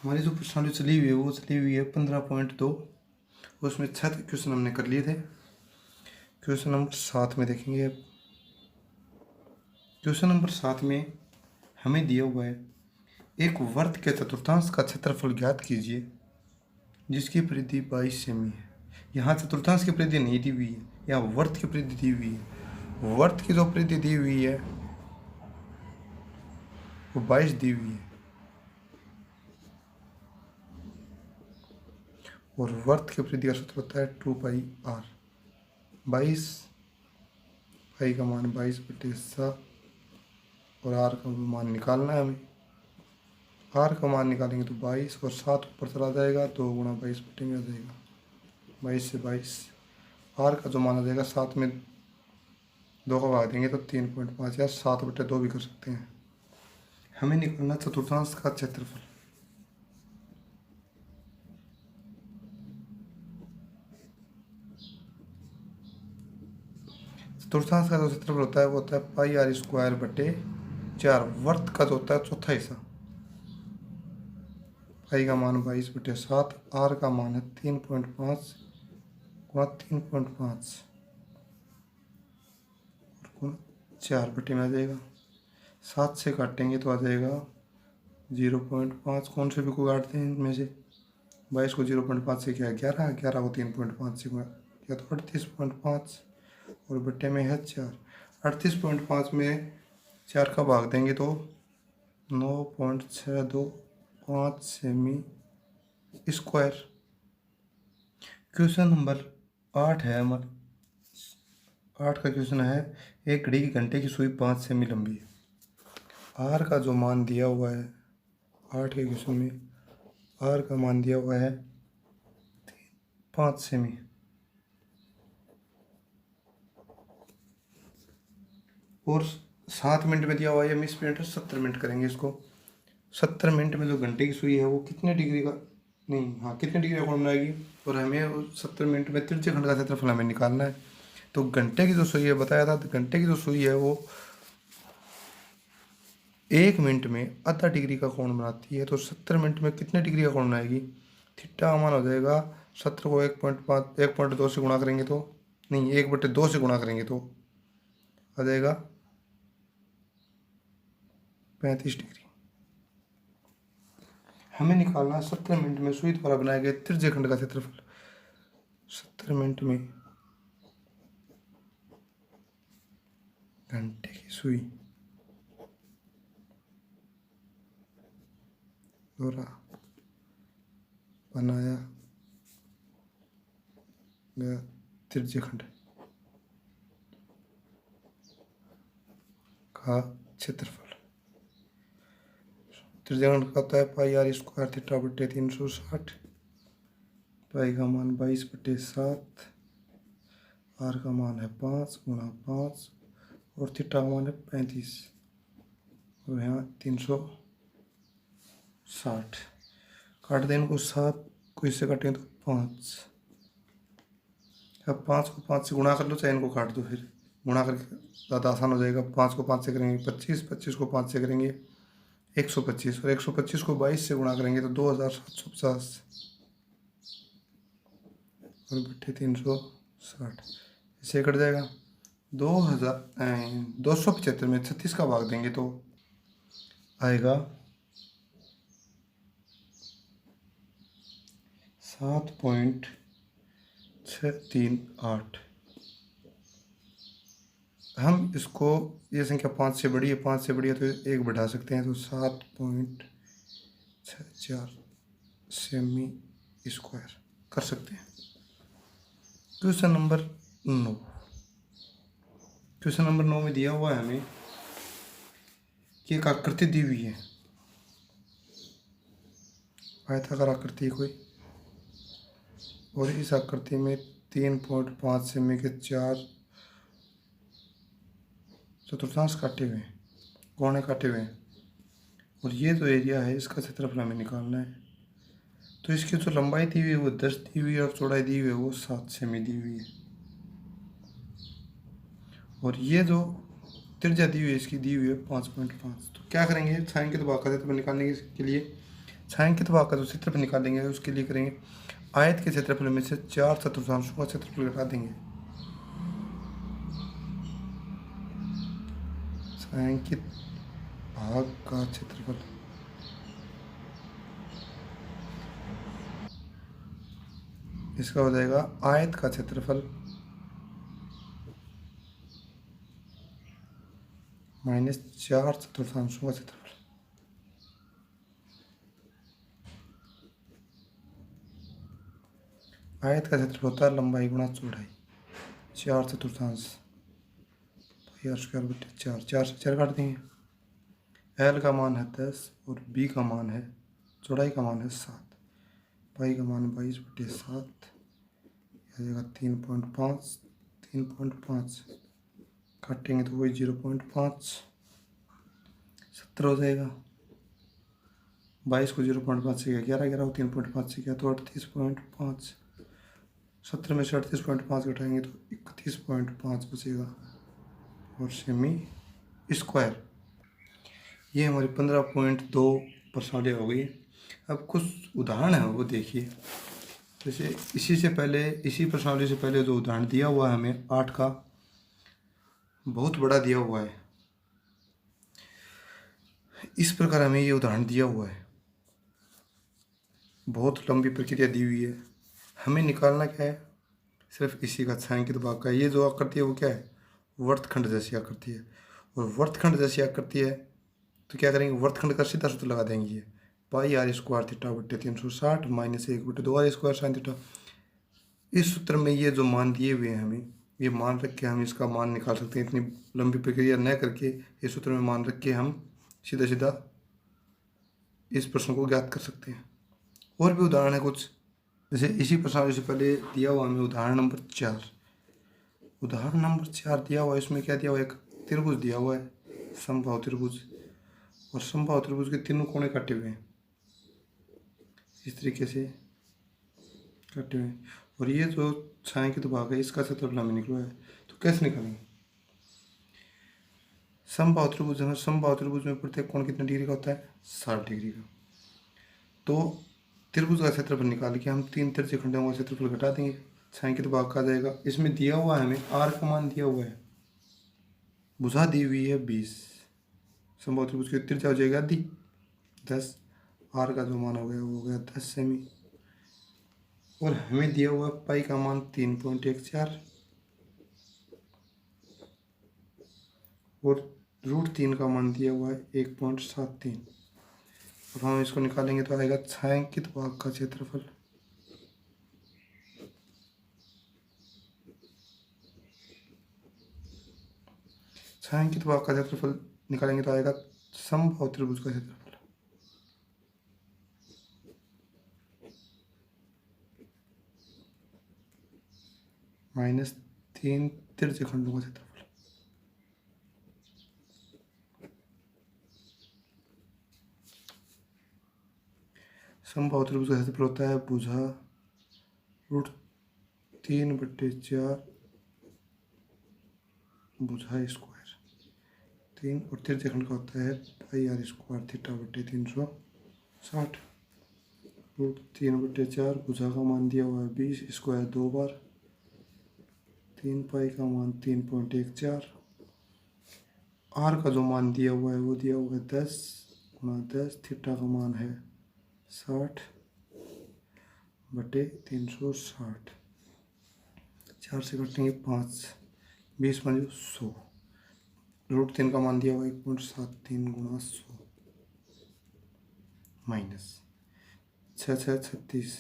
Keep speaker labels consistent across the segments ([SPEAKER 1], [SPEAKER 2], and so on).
[SPEAKER 1] हमारी जो प्रश्नावली चली हुई है वो चली हुई है 15.2। उसमें 6 क्वेश्चन हमने कर लिए थे। क्वेश्चन नंबर 7 में देखेंगे अब। क्वेश्चन नंबर 7 में हमें दिया हुआ है एक वर्त के चतुर्थांश का क्षेत्रफल ज्ञात कीजिए जिसकी परिधि 22 सेमी है। यहाँ चतुर्थांश की परिधि नहीं दी हुई है, यहाँ वर्त की परिधि दी हुई है। वर्त की जो परिधि दी हुई है वो 22 दी हुई है और वर्त की परिधि का सूत्र होता है 2πr। 22 पाई का मान 22/7 और आर का मान निकालना है हमें। आर का मान निकालेंगे तो 22 और 7 ऊपर चला जाएगा, 2 गुणा 22 में आ जाएगा 22 से 22। आर का जो मान आ जाएगा 7 में 2 का भाग देंगे तो 3.5 या 7/2 भी कर सकते हैं। हमें निकालना चतुर्थांश का क्षेत्रफल। चतुर्थांश का जो क्षेत्रफल होता है वो होता है πr²/4। वर्त का जो होता है चौथा हिस्सा। पाई का मान 22/7, आर का मान है 3.5 गुणा 3.5 गुणा 4 में आ जाएगा। 7 से काटेंगे तो आ जाएगा 0.5। कौन से भी को काटते हैं इनमें से? 22 को 0.5 से क्या 11, 11 को 3.5 से क्या तो 38.5 और बट्टे में है 4। 38.5 में 4 का भाग देंगे तो 9.625 सेमी स्क्वायर। क्वेश्चन नंबर 8 है हमारा। 8 का क्वेश्चन है एक घड़ी की घंटे की सुई 5 सेमी लंबी है। आर का जो मान दिया हुआ है 8 के क्वेश्चन में, आर का मान दिया हुआ है 5 सेमी और 7 मिनट में दिया हुआ है। 20 मिनट 70 मिनट करेंगे इसको। 70 मिनट में जो घंटे की सुई है वो कितने डिग्री का कितने डिग्री का कोण बनाएगी और हमें 70 मिनट में तिरछे खंड का क्षेत्रफल हमें निकालना है। तो घंटे की जो सुई है बताया था, घंटे की जो सुई है वो 1 मिनट में आधा डिग्री का कोण बनाती है। तो 70 मिनट में कितने डिग्री का कोण बनाएगी? थीटा का मान हो जाएगा 70 को 1.2 से गुणा करेंगे तो 1/2 से गुणा करेंगे तो आ जाएगा 35 डिग्री। हमें निकालना 70 मिनट में सुई द्वारा बनाए गए तिरछे खंड का क्षेत्रफल। 70 मिनट में घंटे की सुई द्वारा बनाया गया तिरछे खंड का क्षेत्रफल। तिरछे खंड का होता है πr² θ/360। पाई का मान 22/7, आर का मान है 5 गुणा 5 और थीटा का मान है 35 और यहाँ 360। काट दें इनको, 7 को इससे काटें तो 5। अब 5 को 5 से गुणा कर लो, चाहे इनको काट दो, फिर गुणा करके ज़्यादा आसान हो जाएगा। 5 को 5 से करेंगे 25, 25 को 5 से करेंगे 125 और 125 को 22 से गुणा करेंगे तो 2750 और बट्टे 360 इससे कट जाएगा। 275 में 36 का भाग देंगे तो आएगा 7.638। हम इसको, ये संख्या 5 से बड़ी है, 5 से बड़ी है तो 1 बढ़ा सकते हैं तो 7.64 सेमी स्क्वायर कर सकते हैं। Question number 9। क्वेश्चन नंबर 9 में दिया हुआ है हमें कि एक आकृति दी हुई है, आयताकार आकृति कोई, और इस आकृति में 3.5 सेमी के 4 चतुर्थांश काटे हुए हैं, कोने काटे हुए हैं और ये जो एरिया है इसका क्षेत्रफल हमें निकालना है। तो इसकी जो लंबाई दी हुई है वो 10 दी हुई है और चौड़ाई दी हुई है वो 7 सेमी दी हुई है और ये जो त्रिज्या दी हुई है इसकी दी हुई है 5.5। तो क्या करेंगे, साइन के दबाव का क्षेत्रफल निकालने के लिए छायांकित भाग का जो क्षेत्रफल निकालेंगे उसके लिए करेंगे आयत के क्षेत्रफल में से 4/4 का क्षेत्रफल घटा देंगे। छायांकित भाग का क्षेत्रफल इसका हो जाएगा आयत का क्षेत्रफल माइनस 4/4 का क्षेत्रफल। आयत का क्षेत्रफल होता है लंबाई गुणा चौड़ाई, 4/4 पाई आर स्क्वायर बटे 4, 4 से 4 काट देंगे। एल का मान है 10 और बी का मान है, चौड़ाई का मान है 7, पाई का मान 22/7, आ जाएगा 3.5, 3.5 काटेंगे तो वही 0.5, 70 हो जाएगा। 22 को 0.5 से 11, 11 को 3.5 से किया तो 38.5, 70 में से 38.5 घटाएंगे तो 31.5 बचेगा और सेमी स्क्वायर। ये हमारी 15.2 प्रश्नावली हो गई। अब कुछ उदाहरण है वो देखिए। जैसे इसी प्रश्नावली से पहले जो उदाहरण दिया हुआ है हमें 8 का, बहुत बड़ा दिया हुआ है। इस प्रकार हमें ये उदाहरण दिया हुआ है, बहुत लंबी प्रक्रिया दी हुई है। हमें निकालना क्या है, सिर्फ इसी का छायांकित भाग का। ये जो आकृति है वो क्या है, वर्तखंड जैसी आकृति है। और वर्तखंड जैसी आकृति है तो क्या करेंगे, वर्तखंड का सीधा सूत्र लगा देंगे। ये पाई आर स्क्वायर थीटा बटे 360 minus 1/2 R square sine theta. इस सूत्र में ये जो मान दिए हुए हैं हमें, ये मान रख के हम इसका मान निकाल सकते हैं। इतनी लंबी प्रक्रिया न करके इस सूत्र में मान रख के हम सीधा सीधा इस प्रश्न को ज्ञात कर सकते हैं। और भी उदाहरण है कुछ, जैसे इसी प्रश्नावली से पहले दिया हुआ हमें उदाहरण नंबर 4। उदाहरण नंबर 4 दिया हुआ है, इसमें क्या दिया हुआ है, एक त्रिभुज दिया हुआ है, समबाहु त्रिभुज, और समबाहु त्रिभुज के तीनों कोने काटे हुए हैं, इस तरीके से काटे हुए हैं। और ये जो छायांकित भाग है इसका क्षेत्रफल हमें निकला है, तो कैसे निकालेंगे। समबाहु त्रिभुज में प्रत्येक कोण कितने डिग्री का होता है, 60 डिग्री का। तो त्रिभुज का क्षेत्रफल निकाल के हम 3 तिरछे खंडों का क्षेत्रफल घटा देंगे, छायांकित भाग का आ जाएगा। इसमें दिया हुआ है हमें आर का मान दिया हुआ है, भुजा दी हुई है 20, समबाहु त्रिभुज की त्रिज्या हो जाएगा 10, आर का जो मान हो गया वो हो गया 10 सेमी। और हमें दिया हुआ पाई का मान 3.14 और √3 का मान दिया हुआ है 1.73। और हम इसको निकालेंगे तो आएगा छायांकित भाग का क्षेत्रफल निकालेंगे तो आएगा समबाहु त्रिभुज का क्षेत्रफल माइनस 3 तिरछे खंडों का क्षेत्रफल। समबाहु त्रिभुज का क्षेत्रफल होता है भुजा √3/4 भुजा स्क्वायर 3, और तिरछे खंड का होता है पाई आर स्क्वायर थीटा बटे 360। √3/4 भुजा का मान दिया हुआ है 20, स्क्वायर 2 बार, 3 पाई का मान 3.14, आर का जो मान दिया हुआ है वो दिया हुआ है 10 गुणा 10, थीटा का मान है 60 बटे 360, 4 से कटेंगे 5, 20 5 100, √3 का मान दिया हुआ 1.73 गुणा 100 माइनस 6 6 36,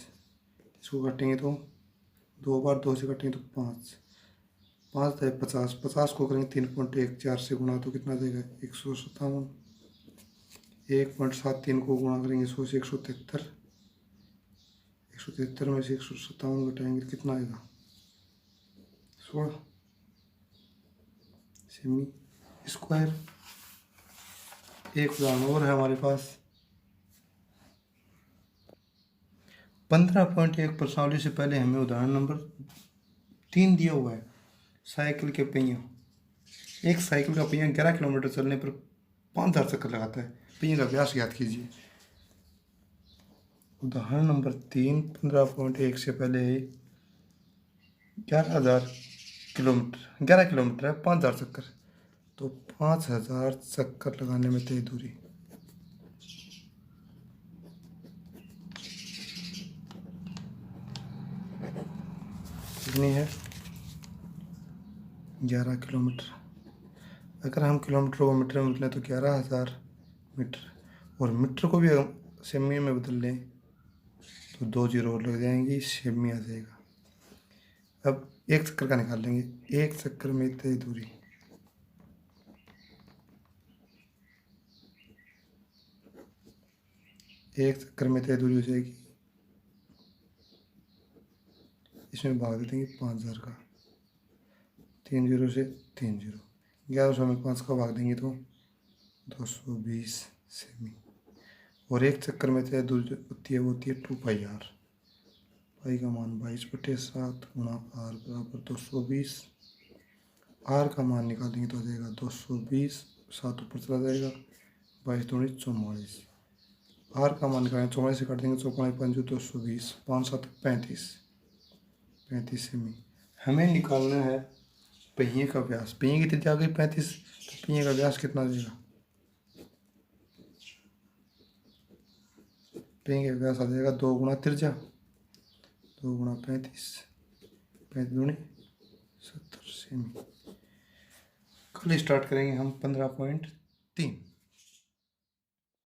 [SPEAKER 1] इसको काटेंगे तो 2 बार, 2 से काटेंगे तो 5, 5 है 50, 50 को करेंगे 3.14 से गुणा तो कितना देगा 157, 1.73 को गुणा करेंगे 100 से 173, 173 में से 157 घटाएंगे तो कितना आएगा 16 सेमी स्क्वायर। एक उदाहरण और है हमारे पास 15.1 प्रश्नावली से पहले हमें उदाहरण नंबर 3 दिया हुआ है, साइकिल के पहिया। एक साइकिल का पहिया 11 किलोमीटर चलने पर 5000 चक्कर लगाता है, पहिए का व्यास ज्ञात कीजिए। उदाहरण नंबर 3, 15.1 से पहले है 11,000 किलोमीटर, 11 किलोमीटर है 5,000 चक्कर। तो 5,000 चक्कर लगाने में तय दूरी कितनी है? 11 किलोमीटर। अगर हम किलोमीटर को मीटर में बदलें तो 11,000 मीटर, और मीटर को भी हम सेमी में बदल लें तो 2 जीरो और लग जाएंगी, सेमी आ जाएगा। अब एक चक्कर का निकाल लेंगे। एक चक्कर में तय दूरी हो जाएगी, इसमें भाग दे देंगे 5,000 का, 3 जीरो से 3 जीरो, 1100 में 5 का भाग देंगे तो 220 सेमी। और एक चक्कर में तय दूरी होती है 2 पाई आर। पाई का मान 22/7 गुणा आर बराबर 220। आर का मान निकालेंगे तो आ जाएगा 220, 7 ऊपर चला जाएगा, 22 दूनी 44। आर का मान निकालेंगे, 44 से काट देंगे, 4 220, 5 7 35 सेमी। हमें निकालना है पहिए का व्यास। पहिए की त्रिज्या आ गई 35, तो पहिए का व्यास कितना देगा? पहिए का व्यास आ जाएगा 2 गुणा त्रिज्या, 2 गुणा 35, 35 दूनी 70 सेमी। कल स्टार्ट करेंगे हम 15.3।